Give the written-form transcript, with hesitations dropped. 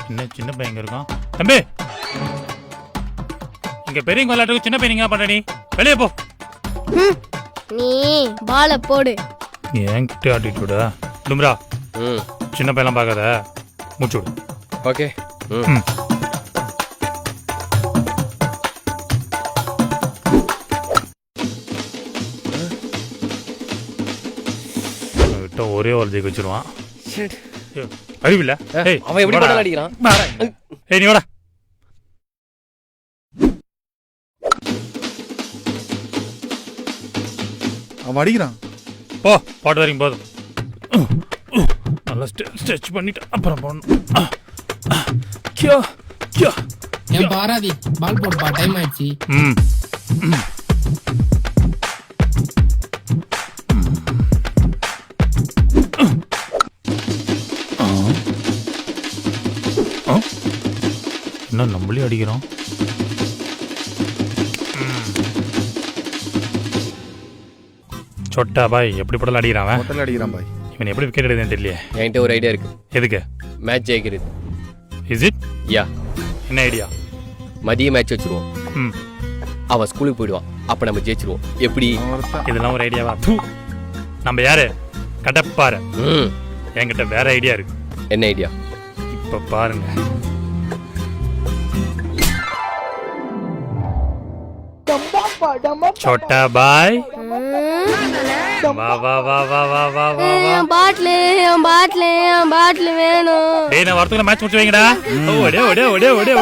என்ன சின்ன பையன் எங்க இருக்கான்? தம்பி, இங்க பெரியவங்க விளையாட்டுக்கு சின்ன பையன் பண்ற நீ வெளியே போ. நீ பால போடு. என்கிட்ட ஆட்டிட்டுடா டும்ரா. சின்ன பையன்லாம் பார்க்காத, மூச்சு விடு. ஓகே. ஒரே ஒரு ஜெயிக்க வச்சிருவான். அறிவில்ல அவன் எப்படி படம் அடிக்கிறான்? ஏய், நீ வாடா. அவன் அடிக்கிறான். போ, பாட்டு வரைக்கும் போதும். நல்லா ஸ்ட்ரெச் பண்ணிட்டு அப்புறம் போடணும். ஏன் பாராதி பால் போடுப்பா, டைம் ஆயிடுச்சு. என்ன நம்மளே அடிக்கிறோம்? சொட்டா பாய் எப்படி படம் அடிக்கிறான்? ஹோட்டல் அடிக்கிறான் பாய். இவன் எப்படி விக்கெட் எடுக்குதுன்னு தெரியல. என்கிட்ட ஒரு ஐடியா இருக்கு. எதுக்கு? மேட்ச் ஜெயிக்கிறது. Is it? யா. என்ன ஐடியா? மதிய மேட்ச் வச்சிருவோம். அவன் ஸ்கூலுக்கு போயிடுவான், அப்ப நம்ம ஜெயிச்சிருவோம். எப்படி? இதெல்லாம் ஒரு ஐடியாவா? நம்ம யாரு? கடப்பாரு. என்கிட்ட வேற ஐடியா இருக்கு. என்ன ஐடியா? இப்ப பாருங்க. छोटा भाई வா வா வா வா வா வா வா பாட்டில் வேணும். டேய், நான் வரதுக்குள்ள மேட்ச் முடிச்சு வைங்கடா. ஓடே ஓடே ஓடே ஓடே.